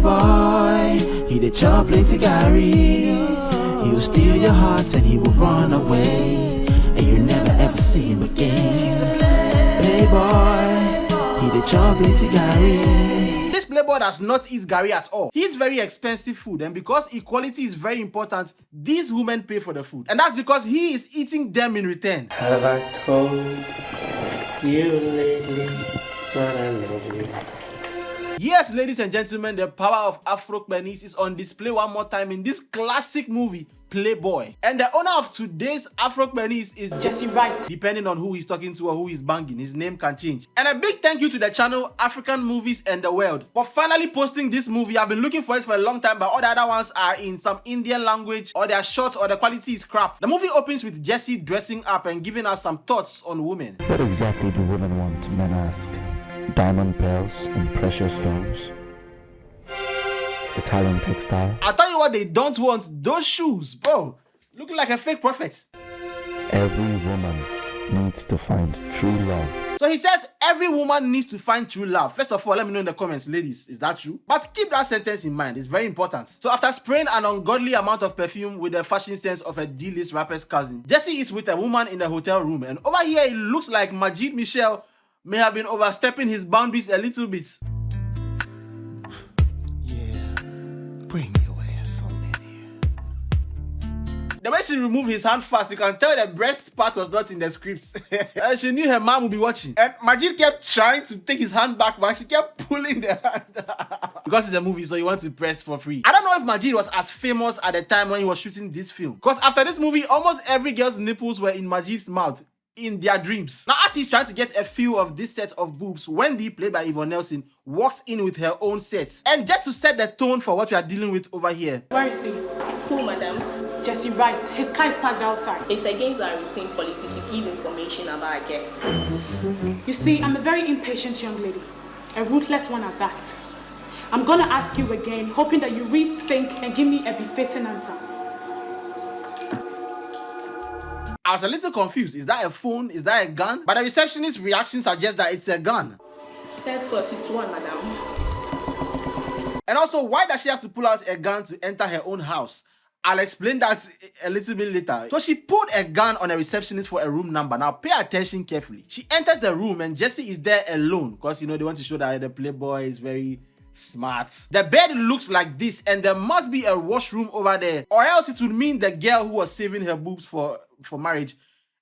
Playboy, he did chop plenty Gary. He will steal your heart and he will run away, and you never ever see him again. He's a Playboy, he did chop plenty Gary. This Playboy does not eat Gary at all. He eats very expensive food, and because equality is very important, these women pay for the food, and that's because he is eating them in return. Have I told you lately that I love you? Yes, ladies and gentlemen, the power of Afro-Benis is on display one more time in this classic movie, Playboy. And the owner of today's Afro-Benis is Jesse Wright. Depending on who he's talking to or who he's banging, his name can change. And a big thank you to the channel African Movies and the World for finally posting this movie. I've been looking for it for a long time, but all the other ones are in some Indian language, or they are short, or the quality is crap. The movie opens with Jesse dressing up and giving us some thoughts on women. What exactly do women want, men ask? Diamond pearls and precious stones? Italian textile? I'll tell you what they don't want, those shoes, bro. Looking like a fake prophet. Every woman needs to find true love. So he says every woman needs to find true love. First of all, let me know in the comments, ladies, is that true? But keep that sentence in mind, it's very important. So after spraying an ungodly amount of perfume with the fashion sense of a D-list rapper's cousin, Jesse is with a woman in the hotel room, and over here it looks like Majid Michel may have been overstepping his boundaries a little bit. Yeah, bring your ass on in here. The way she removed his hand fast, you can tell the breast part was not in the script. And she knew her mom would be watching. And Majid kept trying to take his hand back, but she kept pulling the hand. Because it's a movie, so you want to press for free. I don't know if Majid was as famous at the time when he was shooting this film. Because after this movie, almost every girl's nipples were in Majid's mouth in their dreams. Now, as he's trying to get a feel of this set of boobs, Wendy, played by Yvonne Nelson, walks in with her own set. And just to set the tone for what we are dealing with over here. Where is he? Who, madam? Jesse Wright. His car is parked outside. It's against our routine policy to give information about our guests. You see, I'm a very impatient young lady. A ruthless one at that. I'm gonna ask you again, hoping that you rethink and give me a befitting answer. I was a little confused. Is that a phone? Is that a gun? But the receptionist's reaction suggests that it's a gun. First first, it's one, madam. And also, why does she have to pull out a gun to enter her own house? I'll explain that a little bit later. So she pulled a gun on a receptionist for a room number. Now pay attention carefully. She enters the room and Jesse is there alone because, you know, they want to show that the Playboy is very smart. The bed looks like this, and there must be a washroom over there, or else it would mean the girl who was saving her boobs for marriage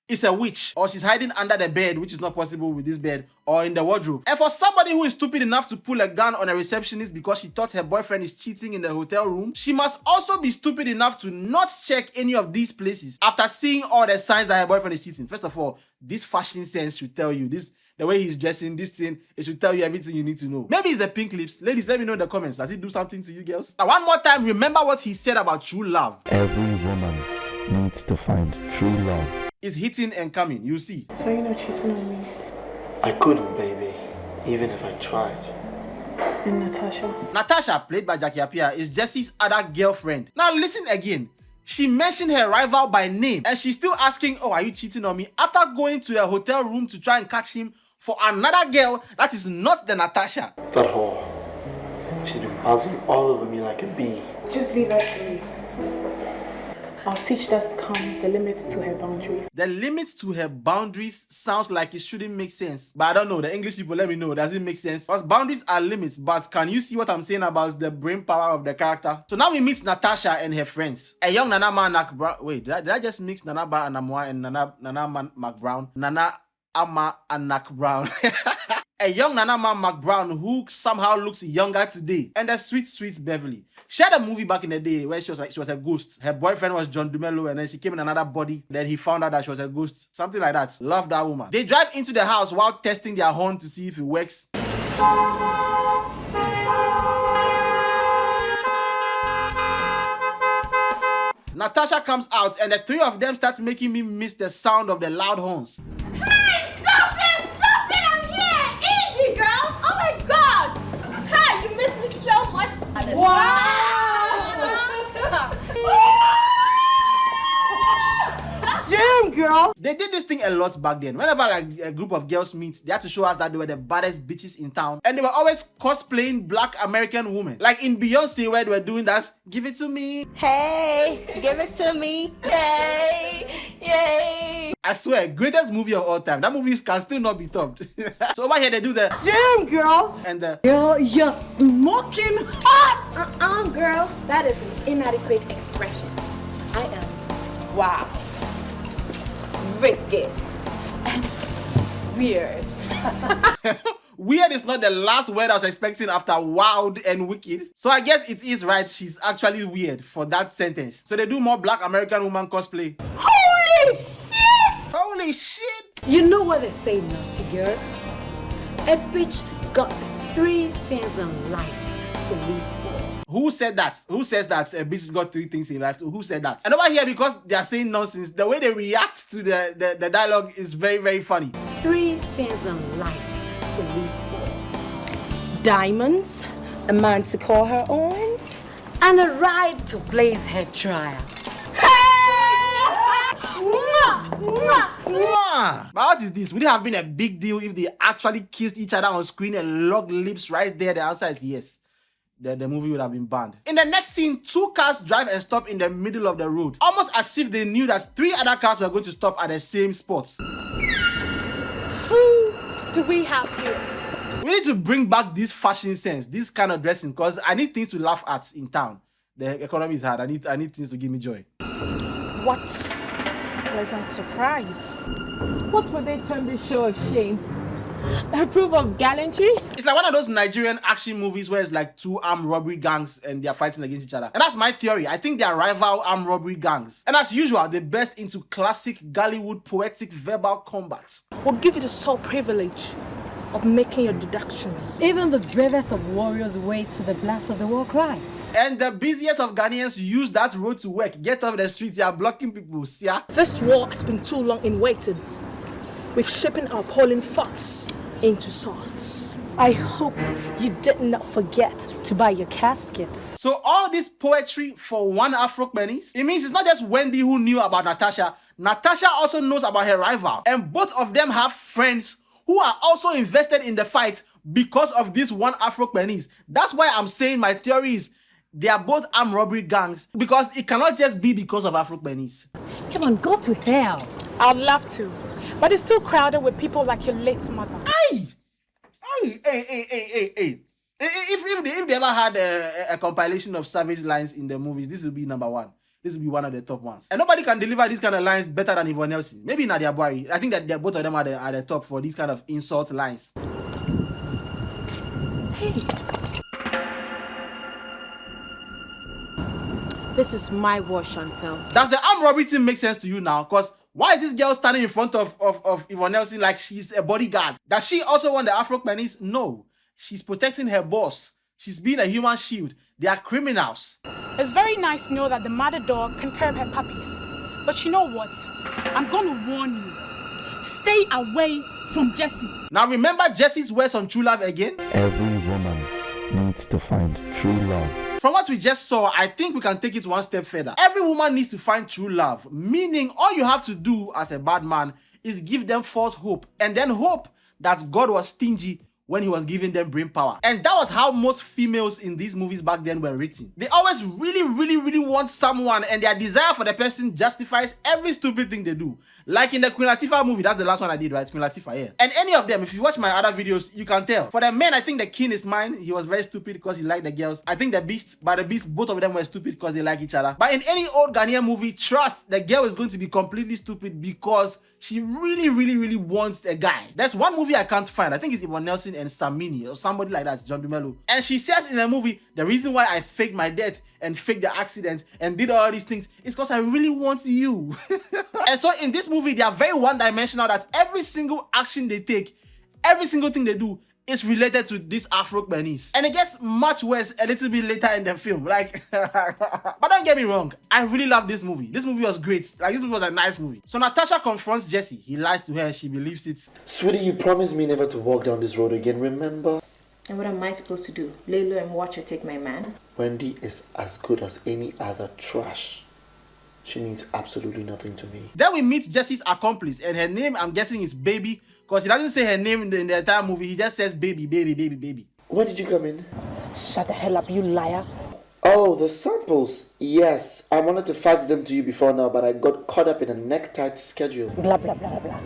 is a witch, or she's hiding under the bed, which is not possible with this bed, or in the wardrobe. And for somebody who is stupid enough to pull a gun on a receptionist because she thought her boyfriend is cheating in the hotel room, she must also be stupid enough to not check any of these places after seeing all the signs that her boyfriend is cheating. First of all, this fashion sense should tell you this. The way he's dressing, this thing, it should tell you everything you need to know. Maybe it's the pink lips. Ladies, let me know in the comments. Does it do something to you girls? Now, one more time, remember what he said about true love. Every woman needs to find true love. It's hitting and coming, you see. So you're not cheating on me? I couldn't, baby, even if I tried. And Natasha? Natasha, played by Appiah, is Jesse's other girlfriend. Now listen again. She mentioned her rival by name, and she's still asking, oh, are you cheating on me? After going to a hotel room to try and catch him for another girl that is not the Natasha. That whore. She's been buzzing all over me like a bee. Just leave her to me. I'll teach that scum the limits to her boundaries. The limits to her boundaries sounds like it shouldn't make sense. But I don't know. The English people, let me know. Does it make sense? Because boundaries are limits. But can you see what I'm saying about the brain power of the character? So now we meet Natasha and her friends. A young Nana Manak Brown. Wait, did I just mix Nana Ba Anamwa and Nana Mac Brown? Nana Ama Anak Brown. A young Nana Mac Brown who somehow looks younger today. And the sweet Beverly. She had a movie back in the day where she was a ghost. Her boyfriend was John Dumelo, and then she came in another body. Then he found out that she was a ghost. Something like that. Love that woman. They drive into the house while testing their horn to see if it works. Natasha comes out and the three of them start making me miss the sound of the loud horns. Hey, stop it! I'm here! Easy, girl! Oh my God! Hey, you miss me so much. Wow! Damn, girl! They did this thing a lot back then. Whenever like a group of girls meet, they had to show us that they were the baddest bitches in town. And they were always cosplaying black American women. Like in Beyonce where they were doing that, give it to me. Hey, give it to me. Yay, yay. I swear, greatest movie of all time. That movie can still not be topped. So over here they do the Damn, girl. and the Girl, you're smoking hot. Girl. That is an inadequate expression. I am, wow, wicked and weird. weird is not the last word I was expecting after wild and wicked. So I guess it is right. She's actually weird for that sentence. So they do more black American woman cosplay. Holy shit! Holy shit! You know what they say, naughty girl? A bitch got 3 things in life to live for. Who said that? Who says that a bitch got 3 things in life? Who said that? And over here, because they are saying nonsense, the way they react to the dialogue is very, very funny. 3 things in life to live for. Diamonds, a man to call her on, And a ride to Blaze hair dryer. But what is this? Would it have been a big deal if they actually kissed each other on screen and locked lips right there? The answer is yes. The movie would have been banned. In the next scene, 2 cars drive and stop in the middle of the road, almost as if they knew that 3 other cars were going to stop at the same spot. Who do we have here? We need to bring back this fashion sense, this kind of dressing, because I need things to laugh at in town. The economy is hard. I need things to give me joy. What pleasant surprise. What would they term this show of shame? A proof of gallantry? It's like one of those Nigerian action movies where it's like 2 armed robbery gangs and they're fighting against each other. And that's my theory. I think they're rival armed robbery gangs. And as usual, they burst into classic Ghallywood poetic verbal combat. Will give you the sole privilege of making your deductions. Even the bravest of warriors wait to the blast of the war cries. And the busiest of Ghanaians use that road to work. Get off the streets, they are blocking people. See ya? This war has been too long in waiting. We've shaping our polling thoughts into swords. I hope you did not forget to buy your caskets. So all this poetry for one Afro-Benis? It means it's not just Wendy who knew about Natasha. Natasha also knows about her rival. And both of them have friends who are also invested in the fight because of this one Afro-Benis. That's why I'm saying my theory is they are both armed robbery gangs, because it cannot just be because of Afro-Benis. Come on, go to hell. I'd love to, but it's too crowded with people like your late mother. Hey! If they ever had a compilation of savage lines in the movies, this will be number 1. This will be one of the top ones. And nobody can deliver these kind of lines better than Yvonne Nelson. Maybe Nadia Boari. I think that both of them are the top for these kind of insult lines. Hey. This is my war, Chantel. Does the armed robbery thing make sense to you now? Because why is this girl standing in front of Yvonne Nelson like she's a bodyguard? Does she also want the Afro-Benis? No. She's protecting her boss. She's being a human shield. They are criminals. It's very nice to know that the mother dog can curb her puppies. But you know what? I'm gonna warn you. Stay away from Jessie. Now remember Jesse's words on true love again? Every woman needs to find true love. From what we just saw, I think we can take it one step further. Every woman needs to find true love, meaning all you have to do as a bad man is give them false hope and then hope that God was stingy when he was giving them brain power. And that was how most females in these movies back then were written. They always really want someone, and their desire for the person justifies every stupid thing they do. Like in the Queen Latifah movie, that's the last one I did, right? Queen Latifah, yeah. And any of them, if you watch my other videos, you can tell. For the men, I think the king is mine. He was very stupid because he liked the girls. I think the beast, by the beast, both of them were stupid because they like each other. But in any old Ghanaian movie, trust, the girl is going to be completely stupid because she really wants a guy. There's one movie I can't find. I think it's Yvonne Nelson and Samini or somebody like that, John Dumelo. And she says in the movie, the reason why I faked my death and faked the accident and did all these things is because I really want you. And so in this movie, they are very one-dimensional, that every single action they take, every single thing they do is related to this Afro-Benis. And it gets much worse a little bit later in the film. Like, but don't get me wrong, I really love this movie. This movie was great. Like, this movie was a nice movie. So Natasha confronts Jessie. He lies to her. She believes it. Sweetie, you promised me never to walk down this road again, remember? And what am I supposed to do? Lay low and watch her take my man? Wendy is as good as any other trash. She means absolutely nothing to me. Then we meet Jesse's accomplice, and her name, I'm guessing, is Baby, because he doesn't say her name in the entire movie. He just says baby, baby, baby, baby. When did you come in? Shut the hell up, you liar. Oh, the samples. Yes, I wanted to fax them to you before now, but I got caught up in a neck-tight schedule. Blah, blah, blah, blah.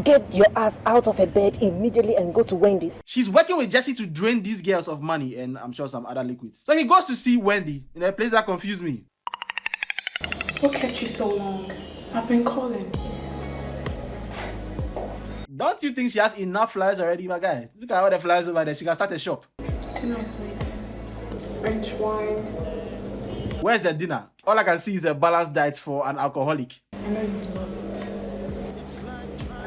Get your ass out of her bed immediately and go to Wendy's. She's working with Jesse to drain these girls of money and I'm sure some other liquids. So he goes to see Wendy in a place that confused me. What kept you so long? I've been calling. Don't you think she has enough flies already, my guy? Look at all the flies over there. She can start a shop. Dinner is waiting. French wine. Where's the dinner? All I can see is a balanced diet for an alcoholic. I know you love it.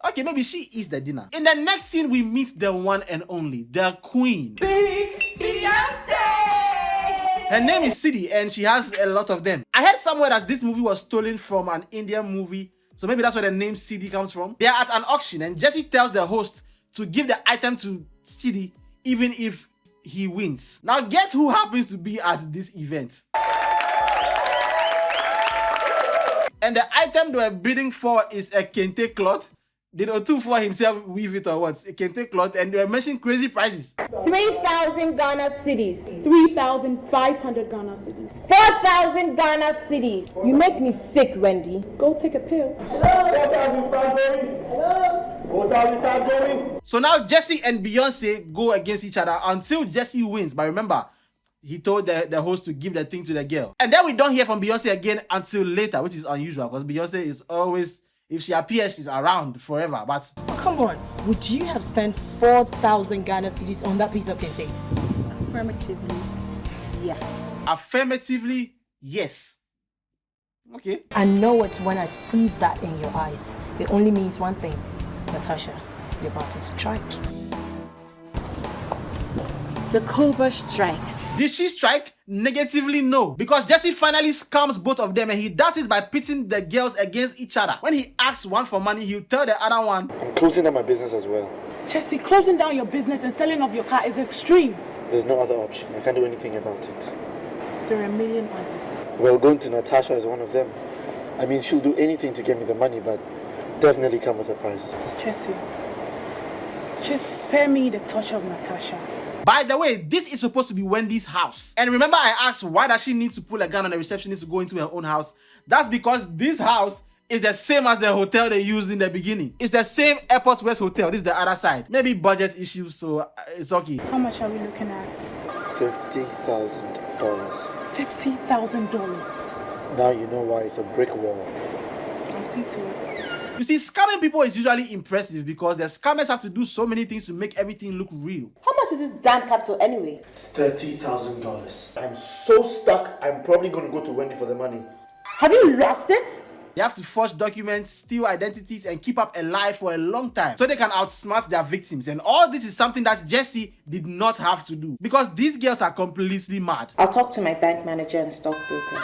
Okay, maybe she is the dinner. In the next scene, we meet the one and only, the queen. Beyonce! Her name is Sidi and she has a lot of them. I heard somewhere that this movie was stolen from an Indian movie, so maybe that's where the name Sidi comes from. They are at an auction and Jesse tells the host to give the item to Sidi even if he wins. Now guess who happens to be at this event? And the item they were bidding for is a kente cloth. Did Otunfo himself weave it or what? A kente cloth, and they were mentioning crazy prices. 3,000 Ghana cities. 3,500 Ghana cities. 4,000 Ghana cities. You make me sick, Wendy. Go take a pill. So now Jesse and Beyonce go against each other until Jesse wins. But remember, he told the host to give the thing to the girl. And then we don't hear from Beyonce again until later, which is unusual because Beyonce is always, if she appears, she's around forever. But Come on, would you have spent 4,000 Ghana cedis on that piece of kente? Affirmatively, yes. affirmatively, yes. Okay. I know it when I see that in your eyes. It only means one thing. Natasha, you're about to strike. The Cobra strikes. Did she strike? Negatively, no. Because Jesse finally scams both of them and he does it by pitting the girls against each other. When he asks one for money, he'll tell the other one, I'm closing down my business as well. Jesse, closing down your business and selling off your car is extreme. There's no other option. I can't do anything about it. There are a million others. Well, going to Natasha is one of them. I mean, she'll do anything to get me the money, but definitely come with a price. Jesse, just spare me the touch of Natasha. by the way, this is supposed to be Wendy's house. And remember I asked why does she need to pull a gun on the receptionist to go into her own house? That's because this house is the same as the hotel they used in the beginning. It's the same Airport West hotel. This is the other side. Maybe budget issues, so it's okay. How much are we looking at? $50,000. $50,000. Now you know why it's a brick wall. I'll see to it. You see, scamming people is usually impressive because the scammers have to do so many things to make everything look real. How much is this damn capital anyway? It's $30,000. I'm so stuck, I'm probably going to go to Wendy for the money. Have you lost it? They have to forge documents, steal identities, and keep up a lie for a long time so they can outsmart their victims. And all this is something that Jesse did not have to do because these girls are completely mad. I'll talk to my bank manager and stockbroker.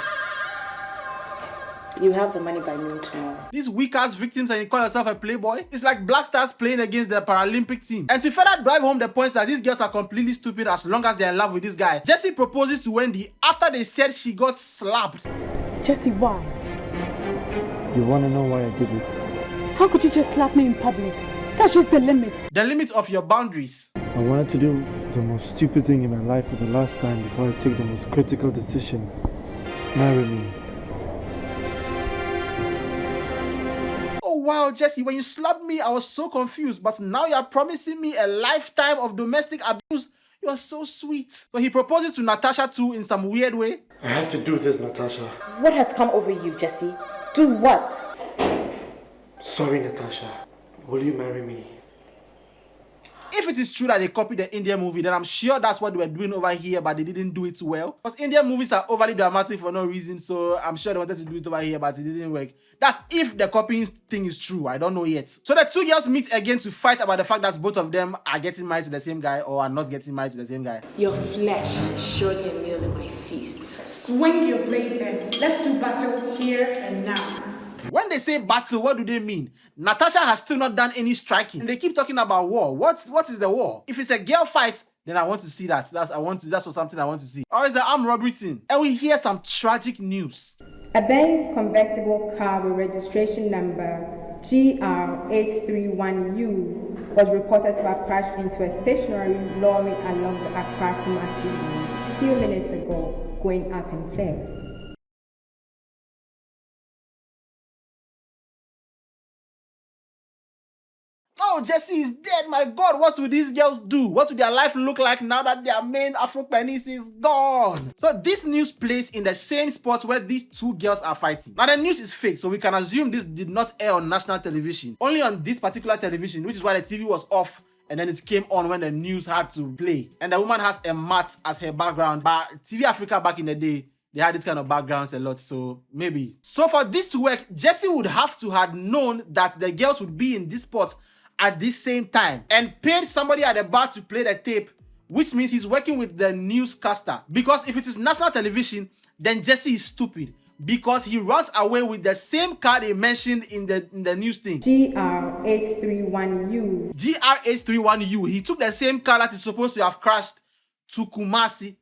You have the money by noon tomorrow. These weak-ass victims and you call yourself a playboy? It's like Black Stars playing against the Paralympic team. And to further drive home the points that these girls are completely stupid as long as they're in love with this guy, Jesse proposes to Wendy after they said she got slapped. Jesse, why? You want to know why I did it? How could you just slap me in public? That's just the limit. The limit of your boundaries. I wanted to do the most stupid thing in my life for the last time before I take the most critical decision. Marry me. Oh wow, Jesse, when you slapped me, I was so confused, but now you're promising me a lifetime of domestic abuse. You are so sweet. So he proposes to Natasha too in some weird way. I have to do this, Natasha. What has come over you, Jesse? Do what? Sorry, Natasha. Will you marry me? If it is true that they copied the Indian movie, then I'm sure that's what they were doing over here, but they didn't do it well. Because Indian movies are overly dramatic for no reason, so I'm sure they wanted to do it over here, but it didn't work. That's if the copying thing is true. I don't know yet. So the two girls meet again to fight about the fact that both of them are getting married to the same guy or are not getting married to the same guy. Your flesh is surely a meal in my feast. Swing your blade then. Let's do battle here and now. When they say battle, what do they mean? Natasha has still not done any striking. And they keep talking about war. What is the war? If it's a girl fight, then I want to see that. That's something I want to see. Or is the armed robbery thing. And we hear some tragic news. A Benz convertible car with registration number GR831U was reported to have crashed into a stationary lorry along the Appiah-Kumasi road a few minutes ago, going up in flames. Oh, Jesse is dead. My God, what will these girls do? What will their life look like now that their main Afro penis is gone? So this news plays in the same spot where these two girls are fighting. Now the news is fake, so we can assume this did not air on national television. Only on this particular television, which is why the TV was off and then it came on when the news had to play. And the woman has a mat as her background. But TV Africa back in the day, they had this kind of backgrounds a lot, so maybe. So for this to work, Jesse would have to have known that the girls would be in this spot at this same time and paid somebody at the bar to play the tape, which means he's working with the newscaster. Because if it is national television, then Jesse is stupid because he runs away with the same car they mentioned in the news thing. GR831U. GR831U. He took the same car that is supposed to have crashed to Kumasi.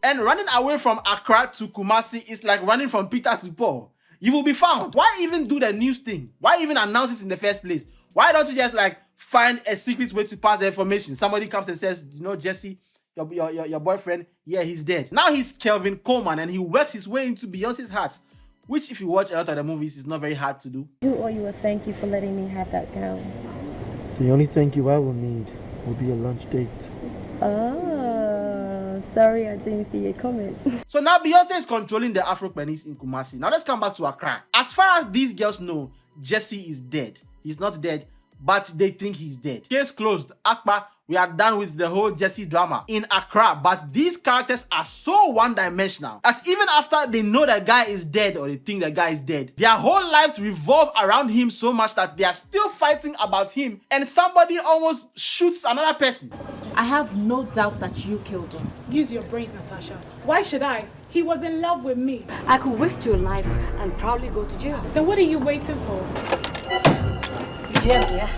And running away from Accra to Kumasi is like running from Peter to Paul. You will be found. Why even do the news thing? Why even announce it in the first place? Why don't you just like find a secret way to pass the information? Somebody comes and says, you know, Jesse, your boyfriend, yeah, he's dead. Now he's Kelvin Coleman and he works his way into Beyonce's heart, which if you watch a lot of the movies is not very hard to do. I owe you a thank you for letting me have that gown. The only thank you I will need will be a lunch date. Sorry, I didn't see it coming. So now Beyonce is controlling the Afro penis in Kumasi. Now let's come back to Accra. As far as these girls know, Jesse is dead. He's not dead, but they think he's dead. Case closed. Appiah, we are done with the whole Jesse drama in Accra. But these characters are so one-dimensional that even after they know the guy is dead or they think the guy is dead, their whole lives revolve around him so much that they are still fighting about him and somebody almost shoots another person. I have no doubts that you killed him. Use your brains, Natasha. Why should I? He was in love with me. I could risk your lives and probably go to jail. Then what are you waiting for? Jail,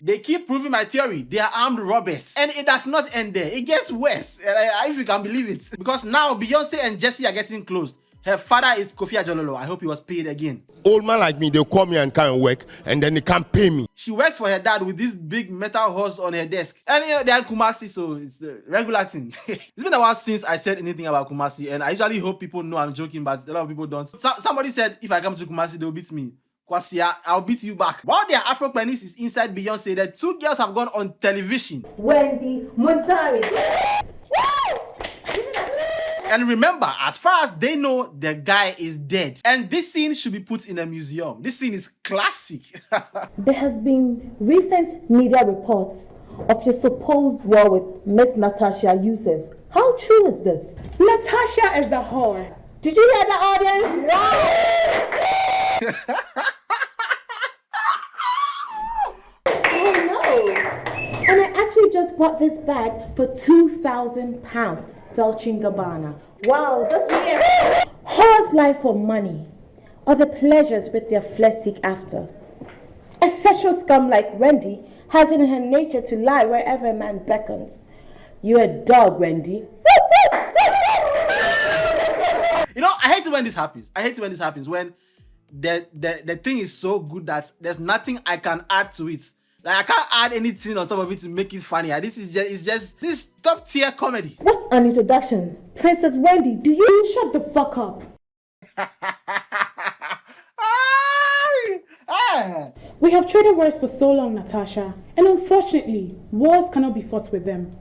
They keep proving my theory. They are armed robbers. And it does not end there. It gets worse, if you can believe it. Because now Beyonce and Jesse are getting close. Her father is Kofi Ajololo. I hope he was paid again. Old man like me, they'll call me and come and work, and then they can't pay me. She works for her dad with this big metal horse on her desk. And you know, they're in Kumasi, so it's the regular thing. It's been a while since I said anything about Kumasi, and I usually hope people know I'm joking, but a lot of people don't. Somebody said if I come to Kumasi, they'll beat me. Kwasi, I'll beat you back. While their Afro penis is inside Beyonce, the two girls have gone on television. Wendy Montari. And remember, as far as they know, the guy is dead. And this scene should be put in a museum. This scene is classic. There has been recent media reports of your supposed war with Miss Natasha Youssef. How true is this? Natasha is the whore. Did you hear the audience? Oh no! And I actually just bought this bag for £2,000. Dolce & Gabbana. Wow, that's weird. Whores lie for money or the pleasures with their flesh seek after. A sexual scum like Wendy has it in her nature to lie wherever a man beckons. You're a dog, Wendy. You know, I hate it when this happens. I hate it when this happens. When the thing is so good that there's nothing I can add to it. Like I can't add anything on top of it to make it funnier. This is this top tier comedy. What's an introduction? Princess Wendy, do you shut the fuck up? We have traded words for so long, Natasha, and unfortunately, wars cannot be fought with them.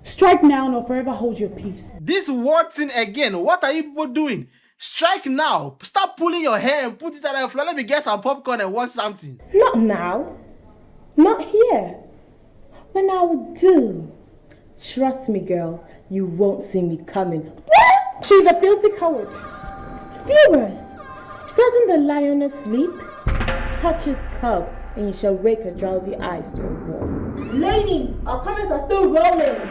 Strike now or forever hold your peace. This war thing again. What are you people doing? Strike now. Stop pulling your hair and put it on the floor. Let me get some popcorn and watch something. Not now. Not here. When I will do. Trust me, girl. You won't see me coming. She's a filthy coward. Viewers, doesn't the lioness sleep? Touch his cub, and you shall wake her drowsy eyes to a war. Ladies, our comments are still rolling.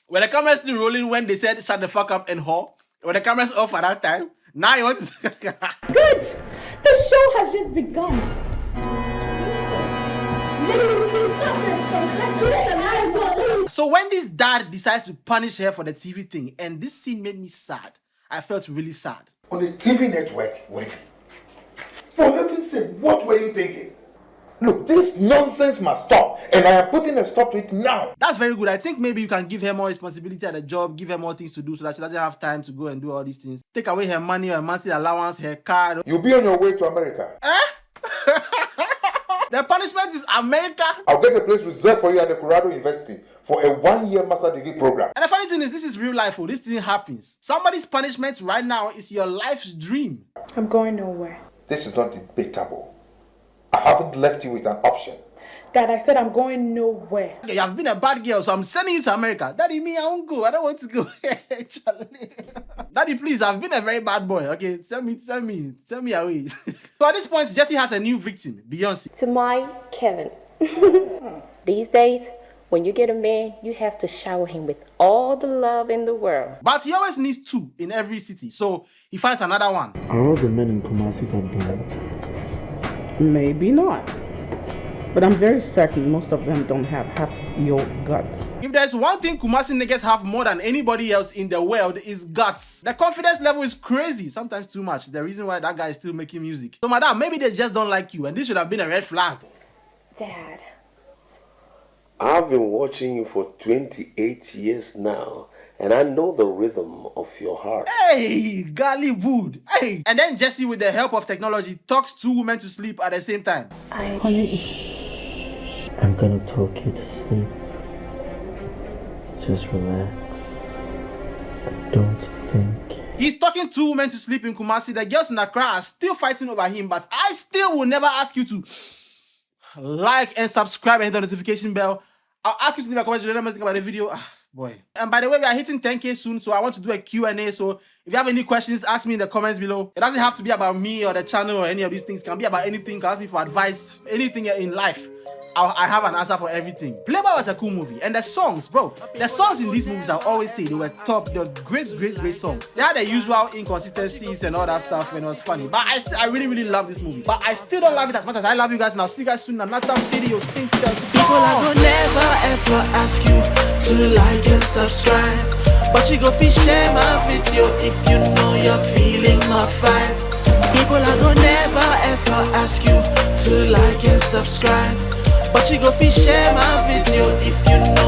When the camera's still rolling, when they said shut the fuck up and whore, when the camera's off at that time, now you want to. Good. The show has just begun. Ladies, So when this dad decides to punish her for the TV thing, and this scene made me sad. I felt really sad. On the TV network, Wendy. For heaven's sake, what were you thinking? Look, this nonsense must stop, and I am putting a stop to it now. That's very good. I think maybe you can give her more responsibility at the job, give her more things to do so that she doesn't have time to go and do all these things. Take away her money, her monthly allowance, her car. You'll be on your way to America. The punishment is America. I'll get a place reserved for you at the Colorado University for a 1-year master degree program. And the funny thing is, this is real life. This thing happens. Somebody's punishment right now is your life's dream. I'm going nowhere. This is not debatable. I haven't left you with an option. Dad, I said I'm going nowhere. Okay, you have been a bad girl, so I'm sending you to America. Daddy, me, I won't go. I don't want to go. Daddy, please, I've been a very bad boy. Okay, send me away. So at this point, Jessie has a new victim, Beyonce. To my Kevin. These days, when you get a man, you have to shower him with all the love in the world. But he always needs 2 in every city, so he finds another one. Are all the men in Kumasi that bad? Maybe not. But I'm very certain most of them don't have half your guts. If there's one thing Kumasi niggas have more than anybody else in the world is guts. The confidence level is crazy, sometimes too much. The reason why that guy is still making music. So madam, maybe they just don't like you and this should have been a red flag. Dad. I've been watching you for 28 years now, and I know the rhythm of your heart. Hey, Ghallywood. Hey. And then Jessie, with the help of technology, talks 2 women to sleep at the same time. Honey, I'm gonna talk you to sleep. Just relax. Don't think. He's talking 2 women to sleep in Kumasi. The girls in Accra are still fighting over him, but I still will never ask you to like and subscribe and hit the notification bell. I'll ask you to leave a comment about the video. Boy. And by the way, we are hitting 10K soon, so I want to do a Q&A. So if you have any questions, ask me in the comments below. It doesn't have to be about me or the channel or any of these things. It can be about anything. You can ask me for advice, anything in life. I have an answer for everything. Playboy was a cool movie, and the songs, bro, the songs in these movies, I always say they were top. They were great songs. They had the usual inconsistencies and all that stuff when it was funny, but I really love this movie. But I still don't love it as much as I love you guys, and I'll see you guys soon in another video. People I go never ever ask you to like and subscribe, but you go share my video if you know you're feeling my vibe. People I go never ever ask you to like and subscribe, but you go share my video if you know